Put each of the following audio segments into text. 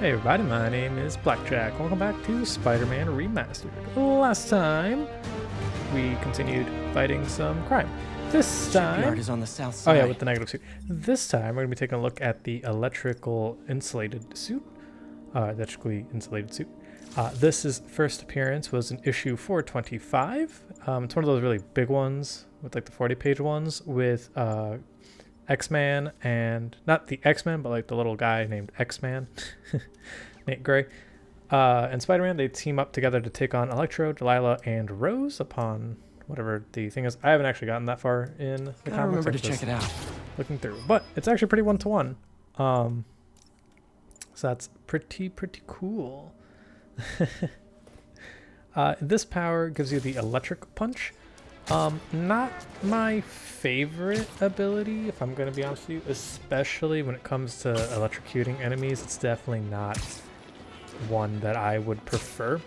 Hey everybody, my name is BlakJak. Welcome back to Spider-Man Remastered. Last time, we continued fighting some crime. This time... Shipyard is on the south side. Oh yeah, with the negative suit. This time, we're going to be taking a look at the electrical insulated suit. Electrically insulated suit. This is first appearance was in issue 425. It's one of those really big ones, with like the 40-page ones, with X-Man and not the X-Man, but like the little guy named X-Man, Nate Gray, and Spider-Man. They team up together to take on Electro, Delilah, and Rose upon whatever the thing is. I haven't actually gotten that far in the comics. I remember to check it out. Looking through, but it's actually pretty one-to-one. So that's pretty cool. This power gives you the electric punch. Not my favorite ability, if I'm going to be honest with you, especially when it comes to electrocuting enemies. It's definitely not one that I would prefer.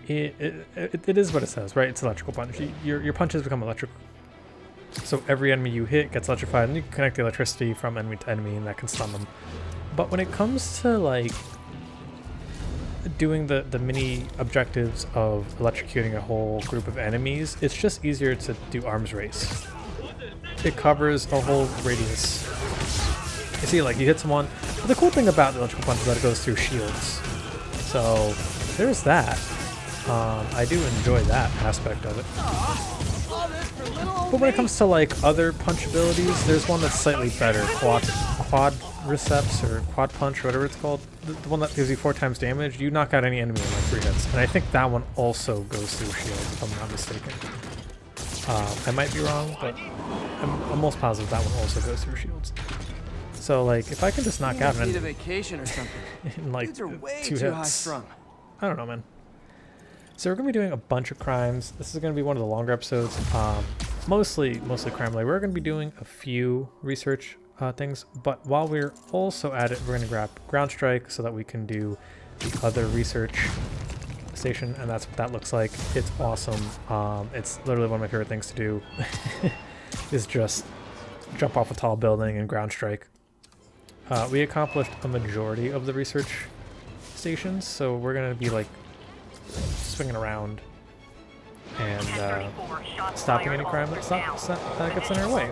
It is what it says, right? It's electrical punch. Your punches become electric, so every enemy you hit gets electrified, and you can connect the electricity from enemy to enemy, and that can stun them. But when it comes to like doing the mini objectives of electrocuting a whole group of enemies, it's just easier to do arms race. It covers a whole radius. You see, like, you hit someone, but the cool thing about the electrical punch is that it goes through shields. So there's that. I do enjoy that aspect of it. But when it comes to like other punch abilities, there's one that's slightly better. Quadriceps or quad punch or whatever it's called. The one that gives you 4 times damage. You knock out any enemy in like 3 hits. And I think that one also goes through shields, if I'm not mistaken. I might be wrong, but I'm almost positive that one also goes through shields. So like, if I can just knock out an enemy vacation or something. in like 2 hits. I don't know, man. So we're going to be doing a bunch of crimes. This is going to be one of the longer episodes. Mostly crime related. We're going to be doing a few research things, but while we're also at it, we're going to grab ground strike so that we can do the other research station, and that's what that looks like. It's awesome. It's literally one of my favorite things to do is just jump off a tall building and ground strike. We accomplished a majority of the research stations, so we're going to be like swinging around and stopping any crime that gets in our way.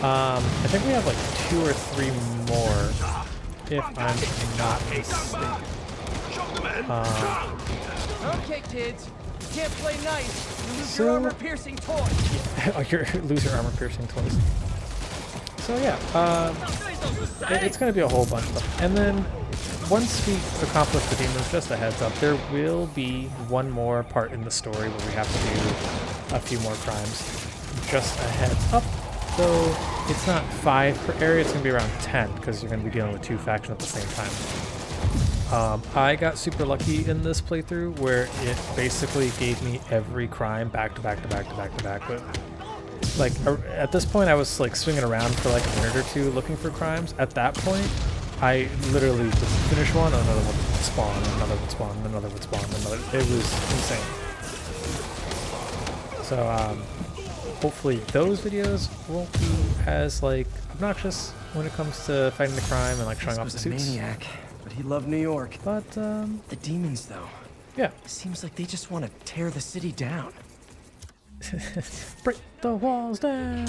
I think we have like 2 or 3 more, if I'm not mistaken. Okay, kids, you can't play nice. You lose your armor-piercing toys. Oh, you lose your armor-piercing toys. So yeah, it's going to be a whole bunch of stuff. And then once we accomplish the demons, just a heads up, there will be one more part in the story where we have to do a few more crimes. Just a heads up, though it's not 5 per area, it's going to be around 10 because you're going to be dealing with 2 factions at the same time. I got super lucky in this playthrough where it basically gave me every crime back to back. But like at this point, I was like swinging around for like a minute or 2 looking for crimes. At that point, I literally would finish one, another one would spawn, another would spawn, another would spawn, another. It was insane. So hopefully those videos won't be as like obnoxious when it comes to fighting the crime and like showing off the suits. Maniac, but he loved New York. But the demons, though. Yeah. It seems like they just want to tear the city down. Break the walls down.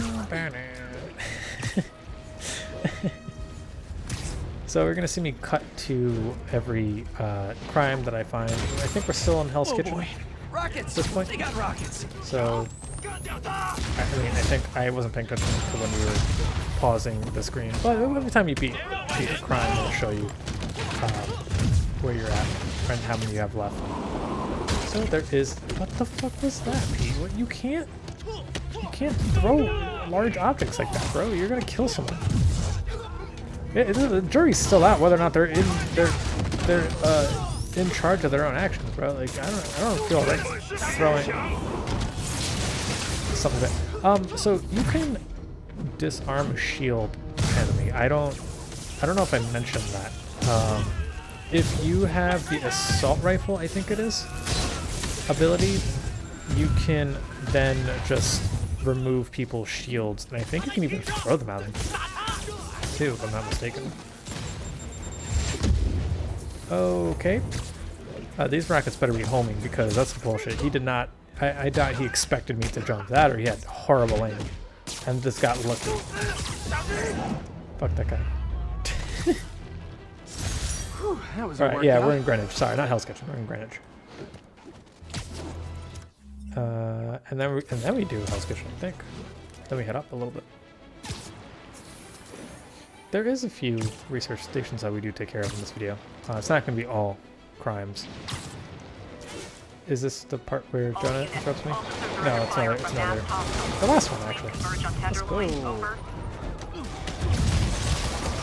So we're gonna see me cut to every crime that I find. I think we're still in Hell's Kitchen. Boy. Rockets! At this point. They got rockets! So I think I wasn't paying attention to when we were pausing the screen. But every time you beat a crime, it'll show you where you're at and how many you have left. So there is. What the fuck was that, Pete? What, you can't throw large objects like that, bro. You're gonna kill someone. Yeah, the jury's still out whether or not they're in charge of their own actions, bro. Like I don't feel like throwing something like that. So you can disarm a shield enemy. I don't know if I mentioned that. If you have the assault rifle, I think it is, ability, you can then just remove people's shields, and I think you can even throw them at them. too, if I'm not mistaken. Okay. These rockets better be homing because that's bullshit. He did not... I doubt he expected me to jump that, or he had horrible aim. And just got lucky. Fuck that guy. Whew, that was Alright, yeah, we're in Greenwich. Sorry, not Hell's Kitchen. We're in Greenwich. And then we do Hell's Kitchen, I think. Then we head up a little bit. There is a few research stations that we do take care of in this video. It's not going to be all crimes. Is this the part where Jonah interrupts me? No, it's not. It's another. The last one, actually. Let's go.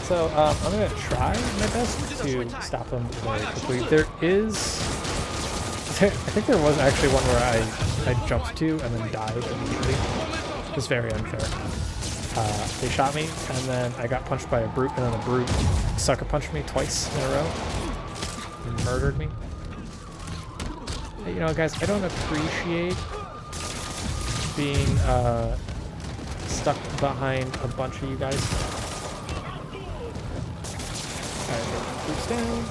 So I'm going to try my best to stop them very quickly. There is... I think there was actually one where I jumped to and then died immediately. It was very unfair. They shot me, and then I got punched by a brute, and then the brute sucker punched me twice in a row. And murdered me. You know, guys, I don't appreciate being stuck behind a bunch of you guys. Alright, get brutes down.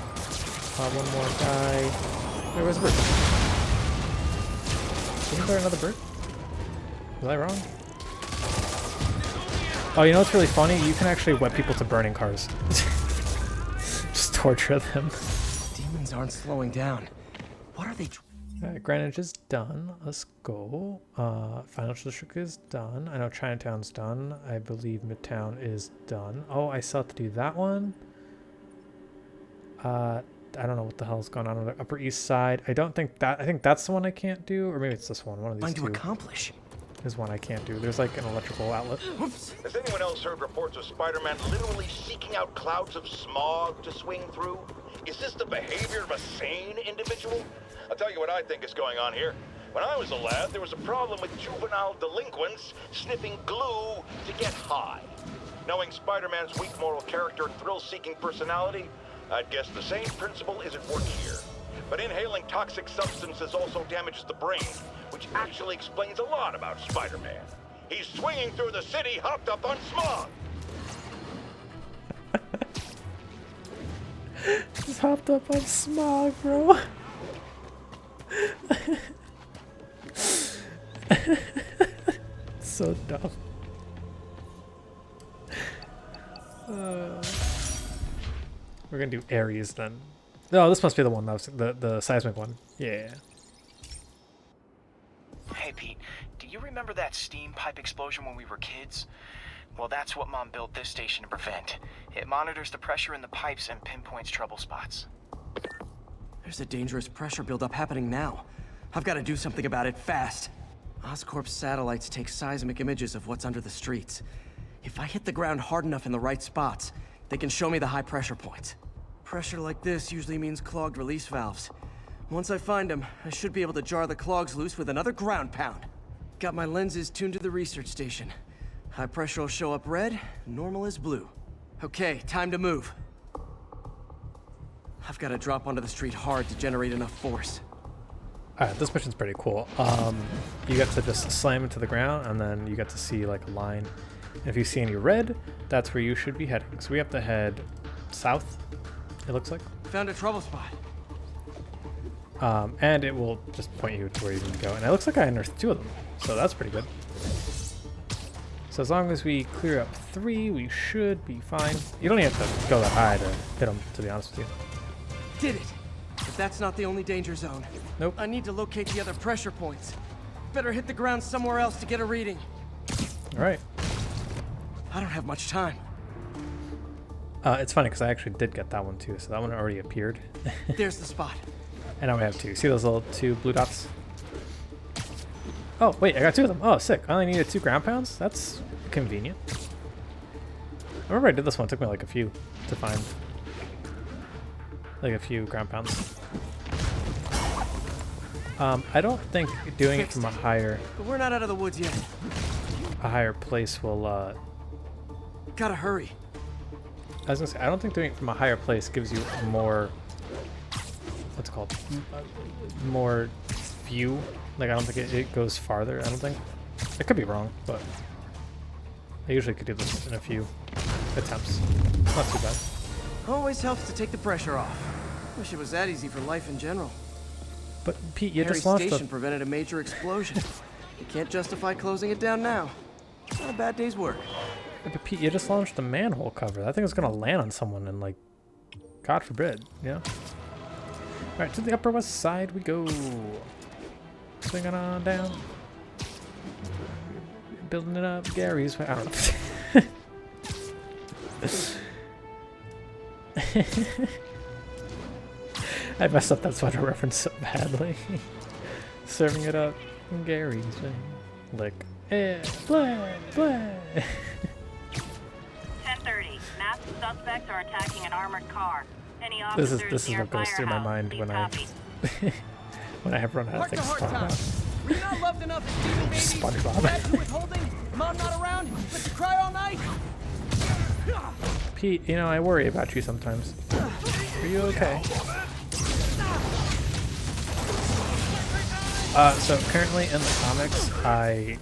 One more guy. Where was the bird? Isn't there another bird? Was I wrong? Oh, you know what's really funny? You can actually wet people to burning cars. Just torture them. Demons aren't slowing down. What are they? Greenwich is done. Let's go. Financial District is done. I know Chinatown's done. I believe Midtown is done. Oh, I still have to do that one. I don't know what the hell's going on the Upper East Side. I don't think that... I think that's the one I can't do. Or maybe it's this one. One of these two. To accomplish. Is one I can't do. There's like an electrical outlet. Oops. Has anyone else heard reports of Spider-Man literally seeking out clouds of smog to swing through? Is this the behavior of a sane individual? I'll tell you what I think is going on here. When I was a lad, there was a problem with juvenile delinquents sniffing glue to get high. Knowing Spider-Man's weak moral character and thrill-seeking personality, I'd guess the same principle is at work here. But inhaling toxic substances also damages the brain, which actually explains a lot about Spider-Man. He's swinging through the city hopped up on smog. He's hopped up on smog, bro. So dumb. We're gonna do Ares then. No, this must be the one that was the seismic one. Yeah. Hey Pete, do you remember that steam pipe explosion when we were kids? Well, that's what Mom built this station to prevent. It monitors the pressure in the pipes and pinpoints trouble spots. There's a dangerous pressure buildup happening now. I've got to do something about it fast. Oscorp's satellites take seismic images of what's under the streets. If I hit the ground hard enough in the right spots, they can show me the high pressure points. Pressure like this usually means clogged release valves. Once I find them, I should be able to jar the clogs loose with another ground pound. Got my lenses tuned to the research station. High pressure will show up red, normal is blue. Okay, time to move. I've got to drop onto the street hard to generate enough force. Alright, this mission's pretty cool. You get to just slam into the ground, and then you get to see like a line. And if you see any red, that's where you should be heading. So we have to head south, it looks like. Found a trouble spot. And it will just point you to where you need to go. And it looks like I unearthed 2 of them, so that's pretty good. So as long as we clear up 3, we should be fine. You don't even have to go that high to hit them, to be honest with you. Did it! But that's not the only danger zone. Nope. I need to locate the other pressure points. Better hit the ground somewhere else to get a reading. Alright. I don't have much time. It's funny because I actually did get that one too, so that one already appeared. There's the spot. And now we have 2. See those little 2 blue dots? Oh, wait, I got 2 of them. Oh, sick. I only needed 2 ground pounds? That's convenient. I remember I did this one. It took me like a few to find. Like a few ground pounds. I don't think doing it from a higher... But we're not out of the woods yet. A higher place will, Gotta hurry. I was gonna say, I don't think doing it from a higher place gives you a more... What's it called? More view. Like, I don't think it goes farther, I don't think. I could be wrong, but I usually could do this in a few. attempts. Not too bad. Always helps to take the pressure off. Wish it was that easy for life in general. But Pete, you Harry just launched Station prevented a major explosion. You can't justify closing it down now. Not a bad day's work. But Pete, you just launched a manhole cover. That thing is gonna land on someone and, like, God forbid, you know? Alright, to the Upper West Side we go. Swinging on down. Building it up Gary's way. I don't know. I messed up that sweater reference so badly. Serving it up Gary's way. Lick. Yeah, play, play. 10:30. Masked suspects are attacking an armored car. Any This officers is near what goes through my Firehouse, mind please when copy. when I have run out of things to talk about. Were you not loved enough as Steven, baby? SpongeBob. Grabbed you withholding? Mom not around? Let you cry all night? Pete, you know, I worry about you sometimes. Are you okay? So currently in the comics, I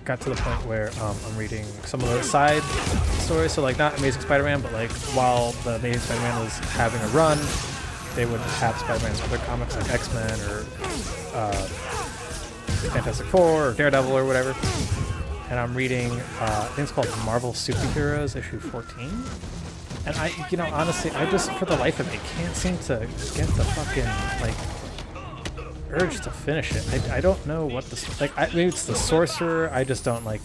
got to the point where I'm reading some of the side stories. So like not Amazing Spider-Man, but like while the Amazing Spider-Man was having a run, they would have Spider-Man in other comics like X-Men or Fantastic Four or Daredevil or whatever. And I'm reading, I think it's called Marvel Superheroes issue 14. And I, you know, honestly, I just, for the life of me, can't seem to get the fucking, like, urge to finish it. I don't know what the, like, maybe it's the sorcerer. I just don't like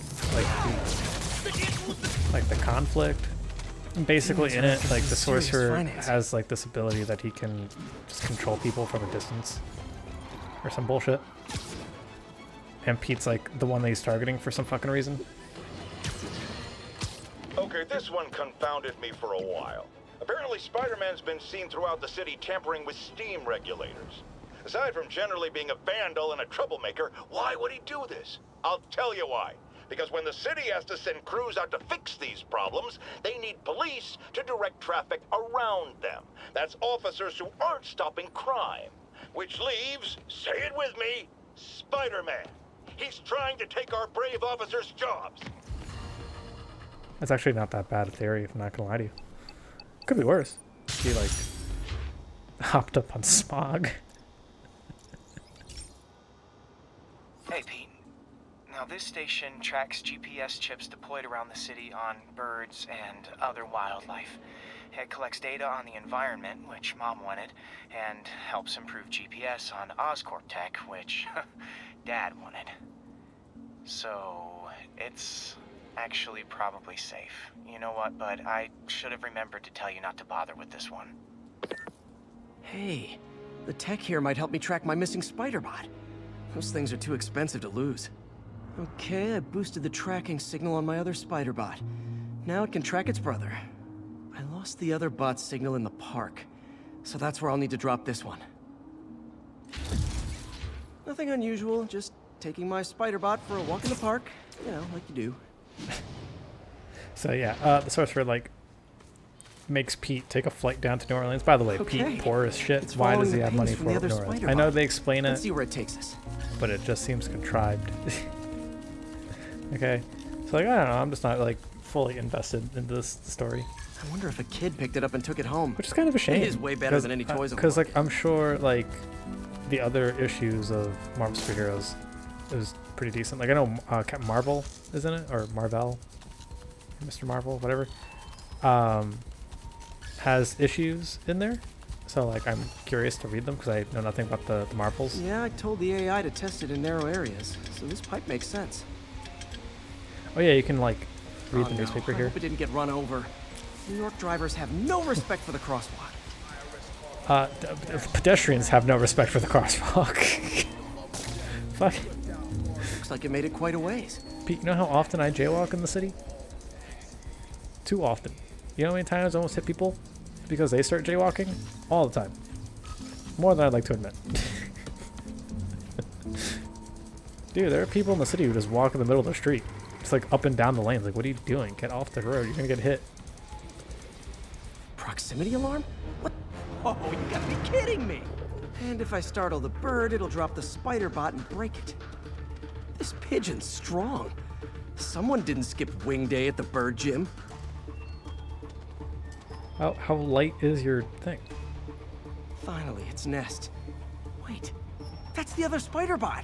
the conflict. Basically in it, like, the sorcerer has, like, this ability that he can just control people from a distance. Or some bullshit. And Pete's, like, the one that he's targeting for some fucking reason. Okay, this one confounded me for a while. Apparently Spider-Man's been seen throughout the city tampering with steam regulators. Aside from generally being a vandal and a troublemaker, why would he do this? I'll tell you why. Because when the city has to send crews out to fix these problems, they need police to direct traffic around them. That's officers who aren't stopping crime. Which leaves, say it with me, Spider-Man. He's trying to take our brave officers' jobs. That's actually not that bad a theory, if I'm not gonna lie to you. Could be worse. He, like, hopped up on smog. Hey, Pete. Now, this station tracks GPS chips deployed around the city on birds and other wildlife. It collects data on the environment, which Mom wanted, and helps improve GPS on Oscorp tech, which Dad wanted. So, it's actually probably safe. You know what, bud? I should have remembered to tell you not to bother with this one. Hey, the tech here might help me track my missing Spider-Bot. Those things are too expensive to lose. Okay, I boosted the tracking signal on my other Spider-Bot. Now it can track its brother. I lost the other bot's signal in the park, so that's where I'll need to drop this one. Nothing unusual, just taking my Spider-Bot for a walk in the park. You know, like you do. So yeah, the sorcerer, like, makes Pete take a flight down to New Orleans. By the way, Okay. Pete, poor as shit. It's Why does following he the have pings money from for the other New Orleans? Spider-Bot. I know they explain Let's it, see where it takes us. but it just seems contrived. Okay, so like, I don't know, I'm just not, like, fully invested into this story. I wonder if a kid picked it up and took it home. Which is kind of a shame. It is way better than any toys on the Because, like, market. I'm sure, like, the other issues of Marvel Superheroes is pretty decent. Like, I know Captain Marvel is in it, or Marvel, Mr. Marvel, whatever, has issues in there. So, like, I'm curious to read them because I know nothing about the Marvels. Yeah, I told the AI to test it in narrow areas, so this pipe makes sense. Oh yeah, you can, like, read the no, newspaper I here. hope it didn't get run over. New York drivers have no respect for the crosswalk. Pedestrians have no respect for the crosswalk. Fuck. Looks like it made it quite a ways. Pete, you know how often I jaywalk in the city? Too often. You know how many times I almost hit people because they start jaywalking? All the time. More than I'd like to admit. Dude, there are people in the city who just walk in the middle of the street. Just like up and down the lanes. Like, what are you doing? Get off the road. You're gonna get hit. Proximity alarm? What? Oh, you gotta be kidding me! And if I startle the bird, it'll drop the Spider-Bot and break it. This pigeon's strong. Someone didn't skip wing day at the bird gym. How light is your thing? Finally, its nest. Wait, that's the other spider bot.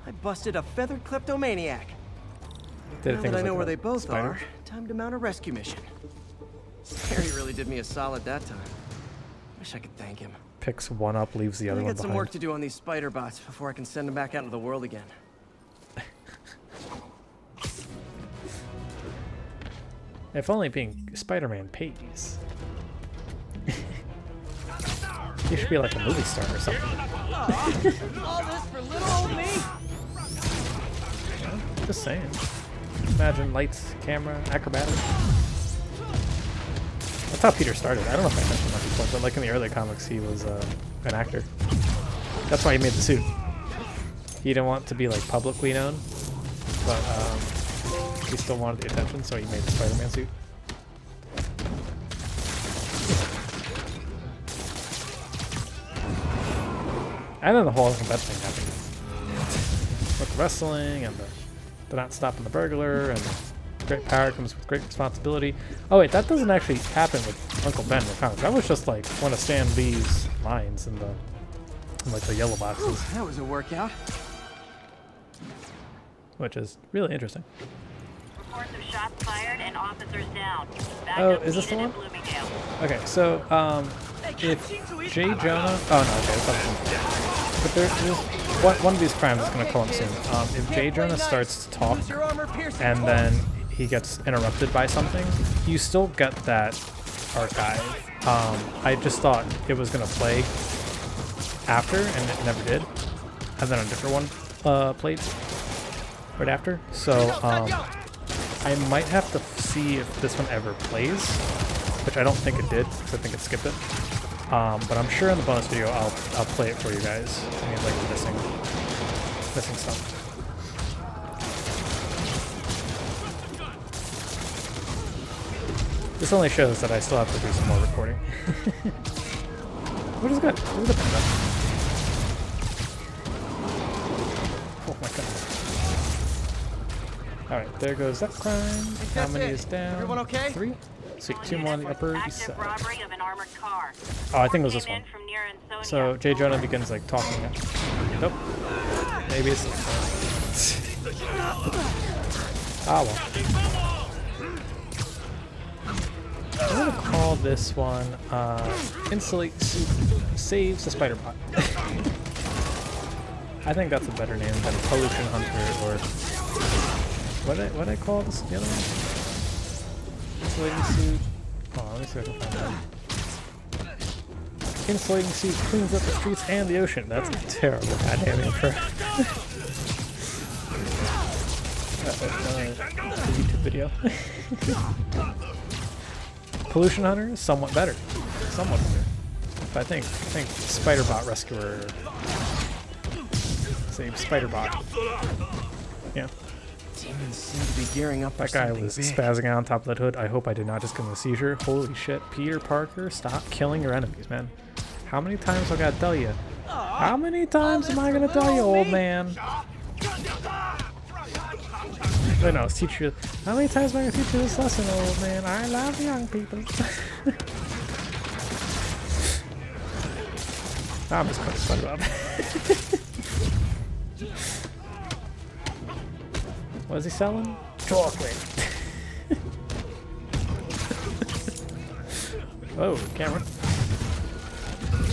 I busted a feathered kleptomaniac. Did Now that I know where they both are, time to mount a rescue mission. Harry really did me a solid that time. Wish I could thank him. Picks one up, leaves the other I one got some behind. work to do on these spider bots before I can send them back out into the world again. If only being Spider-Man pays. You should be like a movie star or something. All this for little old me? Just saying. Imagine lights, camera, acrobatics. That's how Peter started. I don't know if I mentioned that before, but like in the early comics, he was an actor. That's why he made the suit. He didn't want to be like publicly known, but he still wanted the attention, so he made the Spider-Man suit. And then the whole Uncle Ben thing happened. With the wrestling and the not stopping the burglar and the great power comes with great responsibility. Oh wait, that doesn't actually happen with Uncle Ben in the comics. That was just like one of Stan Lee's lines in like the yellow boxes. That was a workout. Which is really interesting. Reports of shots fired and officers down. Oh, Backup is this the needed in one? Bloomingdale. Okay, so if J. Jonah, oh no, okay, that's not. But there's one of these crimes is going to come up soon. If J. Jonah starts to talk and then he gets interrupted by something, you still get that archive. I just thought it was going to play after, and it never did. And then a different one played right after. So I might have to see if this one ever plays, which I don't think it did, because I think it skipped it. But I'm sure in the bonus video I'll play it for you guys. I mean, like missing stuff. This only shows that I still have to do some more recording. What is good? What is it? Oh my god. Alright, there goes that crime. How many is down? Everyone okay? 3? Sweet, 2 more on the upper east Active side. robbery of an armored car. Oh, I think it was this Came one. in from near Ansonia. So J. Jonah begins like talking. Nope. Maybe it's. Ah well. I'm gonna call this one Insulate Suit Saves the Spider Bot. I think that's a better name than Polution Hunter or what did I call this the other one? Insulating suit. Oh, let me see if I can find that. Insulating suit cleans up the streets and the ocean. That's a terrible goddamn name for a YouTube video. Pollution Hunter is somewhat better. Somewhat better. But I think Spider-Bot Rescuer. Save Spider-Bot. Yeah. Demons seem to be gearing up for That guy something was big. spazzing out on top of that hood. I hope I did not just give him a seizure. Holy shit. Peter Parker, stop killing your enemies, man. How many times I gotta tell you? How many times am I gonna tell you, old man? Wait, no, teach you. How many times am I gonna teach you this lesson, old man? I love young people. I'm just quite SpongeBob. What is he selling? Chocolate. Oh, camera.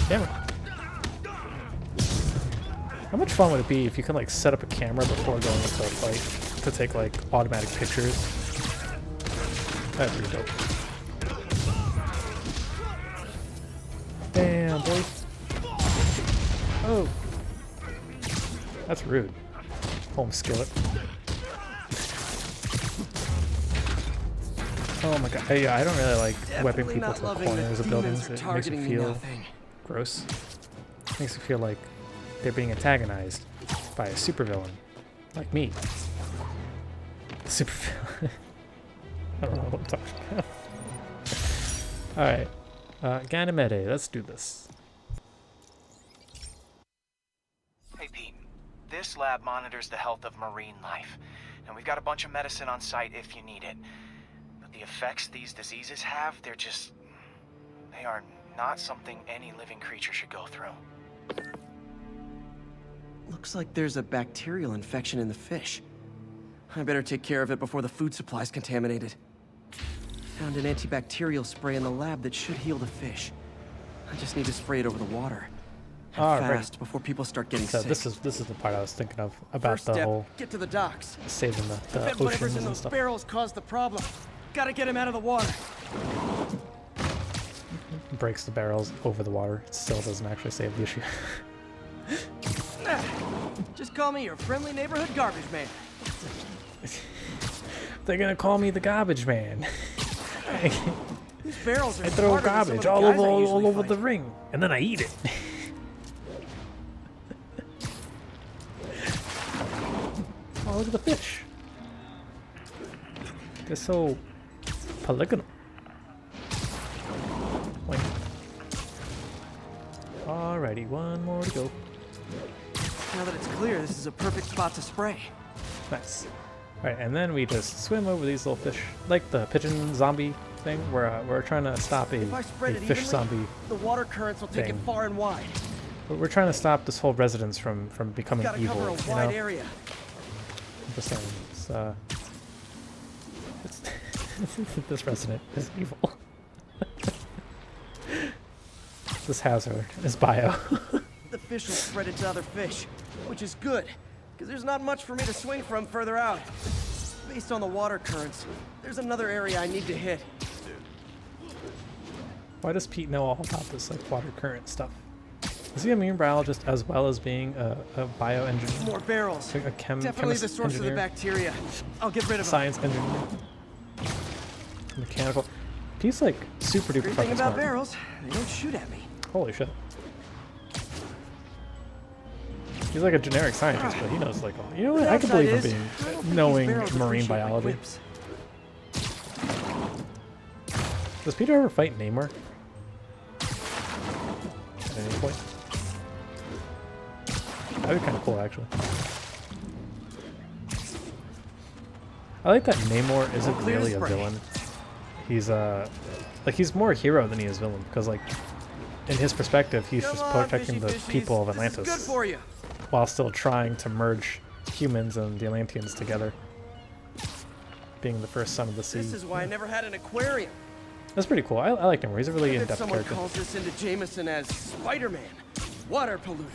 Camera. How much fun would it be if you could like set up a camera before going into a fight to take like automatic pictures? That'd be dope. Damn, boy. Oh. That's rude. Home skillet. Oh my god. Hey, I don't really like whipping people to the corners of buildings. It makes me feel gross. It makes me feel like they're being antagonized by a supervillain. Like me. Supervillain. I don't know what I'm talking about. Alright. Ganymede, let's do this. Hey Pete, this lab monitors the health of marine life, and we've got a bunch of medicine on site if you need it. But the effects these diseases have, they're just They are not something any living creature should go through. Looks like there's a bacterial infection in the fish. I better take care of it before the food supply's contaminated. Found an antibacterial spray in the lab that should heal the fish. I just need to spray it over the water. And fast before people start getting so sick. this is the part I was thinking of about First the step, whole get to the docks. saving the Bet whatever's oceans in and those stuff. barrels caused the problem. Gotta get him out of the water. Breaks the barrels over the water. It still doesn't actually save the issue. Just call me your friendly neighborhood garbage man. They're gonna call me the garbage man. These barrels are I throw harder than some of garbage the all guys over I usually all over fight. the ring, and then I eat it. Oh, look at the fish. They're so polygonal. Wait. Alrighty, one more to go. Now that it's clear, this is a perfect spot to spray. Nice. Alright, and then we just swim over these little fish, like the pigeon zombie thing, where we're trying to stop a If I spread it fish evenly, zombie. the water currents will take it thing. far and wide. We're trying to stop this whole residence from becoming Gotta evil. cover a You wide know? area. I'm just saying, it's this resident is evil. This hazard is bio. The fish will spread it to other fish, which is good, because there's not much for me to swing from further out. Based on the water currents, there's another area I need to hit. Why does Pete know all about this like water current stuff? Is he a marine biologist as well as being a bio engineer? More barrels. A Definitely chemist the source engineer? of the bacteria. I'll get rid of them. Science engineer? Mechanical? Pete's like super duper Great thing fucking about smart. barrels, they don't shoot at me. Holy shit. He's like a generic scientist, but he knows like all. You know what? I can believe him being knowing marine biology. Does Peter ever fight Namor? At any point? That'd be kind of cool, actually. I like that Namor isn't really a villain. He's like he's more a hero than he is villain, because like in his perspective, he's just protecting the people of Atlantis, Good for you. while still trying to merge humans and the Atlanteans together, being the first son of the sea. This is why I never had an aquarium. That's pretty cool. I like Namor. He's a really If in-depth someone character. calls this into Jameson as Spider-Man, water polluter.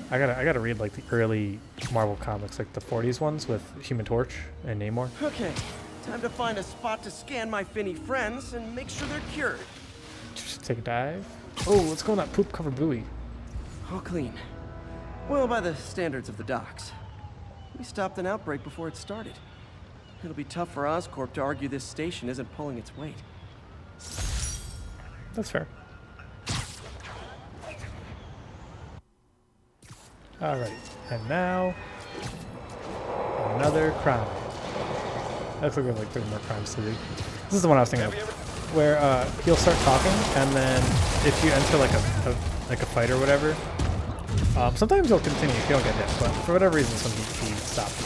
I gotta read like the early Marvel comics, like the 40s ones with Human Torch and Namor. Okay, time to find a spot to scan my finny friends and make sure they're cured. Just take a dive. Oh, let's go on that poop-covered buoy. All clean. Well, by the standards of the docks. We stopped an outbreak before it started. It'll be tough for Oscorp to argue this station isn't pulling its weight. That's fair. Alright, and now another crime. Looks like we have like 3 more crimes to do. This is the one I was thinking of, where he'll start talking, and then if you enter like a fight or whatever, sometimes he'll continue if you don't get hit, but for whatever reason, sometimes he stops.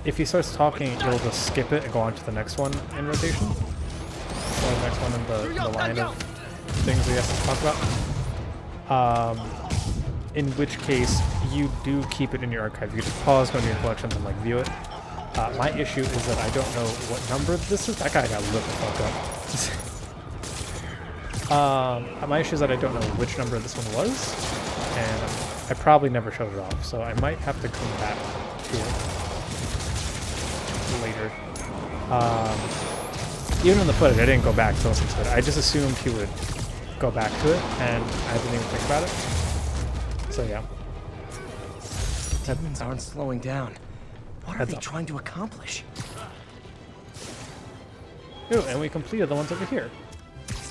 If he starts talking, you'll just skip it and go on to the next one in rotation. So the next one in the line of things we have to talk about. In which case, you do keep it in your archive. You just pause, go into your collections, and like view it. My issue is that I don't know what number this is. That guy got lit the fuck up. My issue is that I don't know which number this one was, and I probably never showed it off, so I might have to come back to it later. Even in the footage, I didn't go back to listen to it. I just assumed he would go back to it, and I didn't even think about it. So yeah. Demons aren't slowing down. What are Heads they up. trying to accomplish? Ooh, and we completed the ones over here.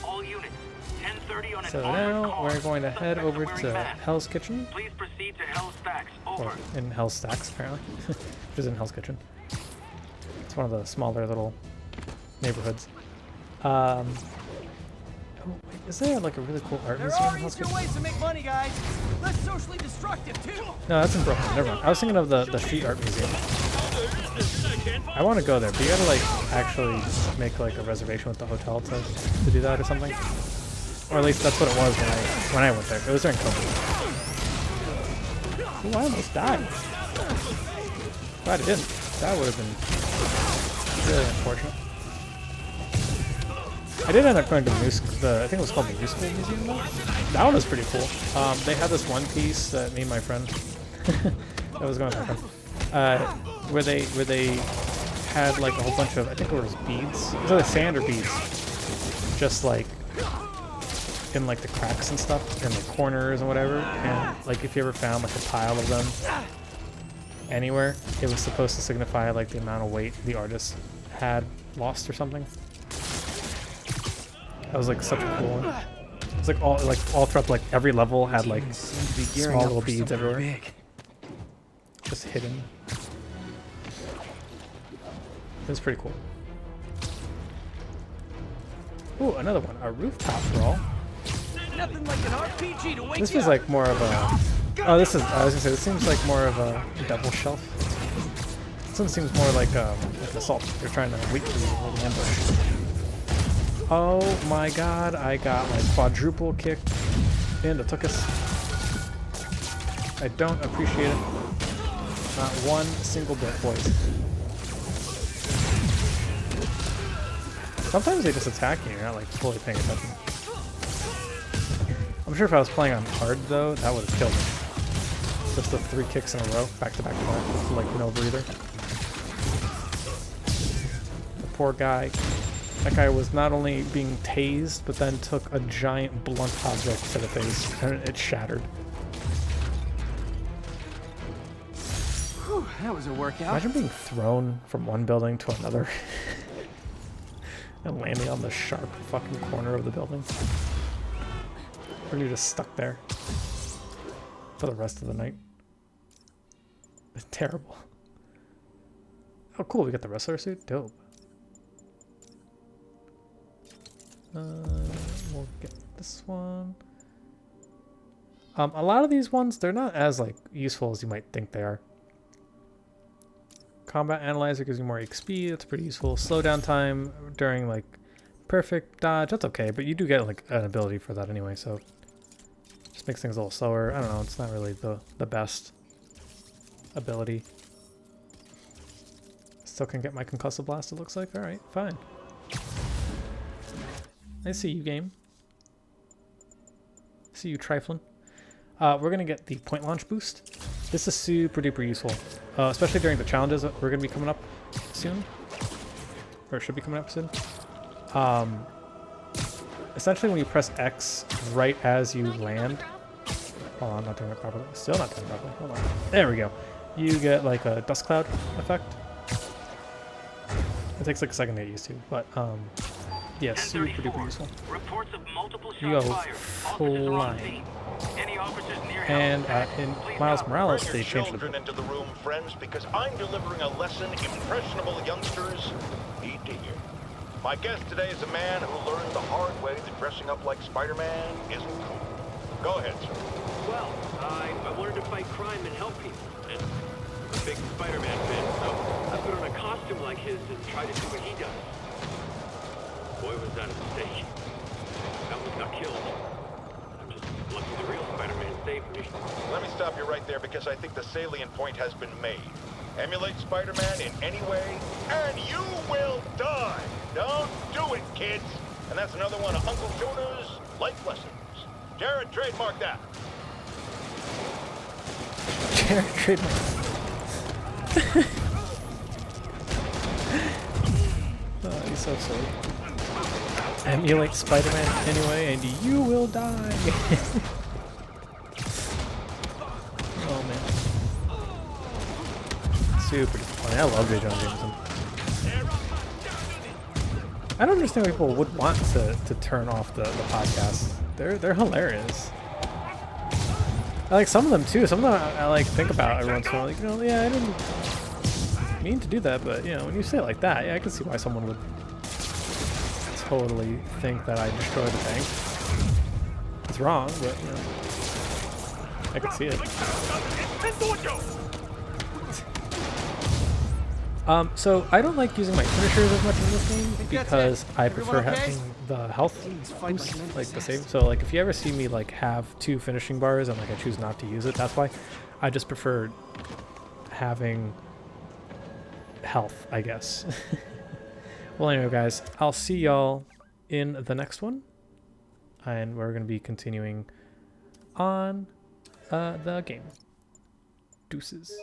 All units, 10:30 on an So armored now car. we're going to head Suspects over are wearing to masks. Hell's Kitchen. Please proceed to Hell's Stacks. Or Over. in Hell's Stacks, apparently. Which is in Hell's Kitchen. It's one of the smaller little neighborhoods. Oh, wait, is there like a really cool art There museum are in Hell's easier Kitchen? ways to make money, guys. Less socially destructive, too. No, that's in Brooklyn. Never mind. I was thinking of the street art museum. I want to go there, but you gotta like actually make like a reservation with the hotel to do that or something. Or at least that's what it was when I went there. It was during COVID. Ooh, I almost died. Glad I didn't. That would have been really unfortunate. I did end up going to I think it was called the New School Museum though. That one was pretty cool. They had this one piece that me and my friend that was going with my friend. Where they had like a whole bunch of, I think it was beads. It was either sand or beads. Just like in like the cracks and stuff, in the corners and whatever. And like if you ever found like a pile of them anywhere, it was supposed to signify like the amount of weight the artist had lost or something. That was like such a cool one. It's like all throughout like every level had like small little beads everywhere. Big. Just hidden. It's pretty cool. Ooh, another one. A rooftop brawl. Nothing like an RPG to wake This you was up. like more of a... Oh, this is... I was gonna say, this seems like more of a double shelf. This one seems more like assault. They're trying to wait for you with an ambush. Oh my god, I got like quadruple kicked in the tuchus. I don't appreciate it. Not one single bit, boys. Sometimes they just attack you and you're not like fully paying attention. I'm sure if I was playing on hard though, that would have killed me. Just the 3 kicks in a row, back to back to back, like no breather. The poor guy. That guy was not only being tased, but then took a giant blunt object to the face and it shattered. Whew, that was a workout. Imagine being thrown from one building to another and landing on the sharp fucking corner of the building. Or you're just stuck there for the rest of the night. It's terrible. Oh cool, we got the wrestler suit? Dope. We'll get this one. A lot of these ones, they're not as like useful as you might think they are. Combat Analyzer gives you more XP, that's pretty useful. Slowdown time during like perfect dodge, that's okay, but you do get like an ability for that anyway, so just makes things a little slower. I don't know, it's not really the best ability. Still can get my concussive blast, it looks like. Alright, fine. I see you, game. See you, trifling. We're gonna get the point launch boost. This is super duper useful, especially during the challenges that we're gonna be coming up soon, or should be coming up soon. Essentially, when you press X right as you land, hold on, I'm not doing it properly. Still not doing it properly. Hold on. There we go. You get like a dust cloud effect. It takes like a second to get used to, but yeah, super duper useful. Reports of multiple You go shots fired. flying. And in Miles Morales, they changed the children into the room, friends, because I'm delivering a lesson impressionable youngsters need to hear. My guest today is a man who learned the hard way that dressing up like Spider-Man isn't cool. Go ahead, sir. Well, I wanted to fight crime and help people. And I'm a big Spider-Man fan, so I put on a costume like his and tried to do what he does. Boy, was that a mistake. I almost got killed. I'm just lucky the real Spider-Man saved me. Let me stop you right there because I think the salient point has been made. Emulate Spider-Man in any way, and you will die. Don't do it, kids. And that's another one of Uncle Tuna's life lessons. Jared, trademark that. Jared, trademark. Oh, he's so silly. Emulate Spider-Man anyway, and you will die. Oh man, super funny. I love J. Jonah Jameson. I don't understand why people would want to turn off the podcasts. They're hilarious. I like some of them too. Some of them I like think about every once in a while. Like, you know, yeah, I didn't mean to do that, but you know, when you say it like that, yeah, I can see why someone would totally think that I destroyed the bank. It's wrong, but you know, I can see it. So I don't like using my finishers as much in this game because I prefer Everyone okay? having the health fight boost, like like the save. So like if you ever see me like have 2 finishing bars and like I choose not to use it, that's why. I just prefer having health, I guess. Well, anyway, guys, I'll see y'all in the next one, and we're going to be continuing on the game. Deuces.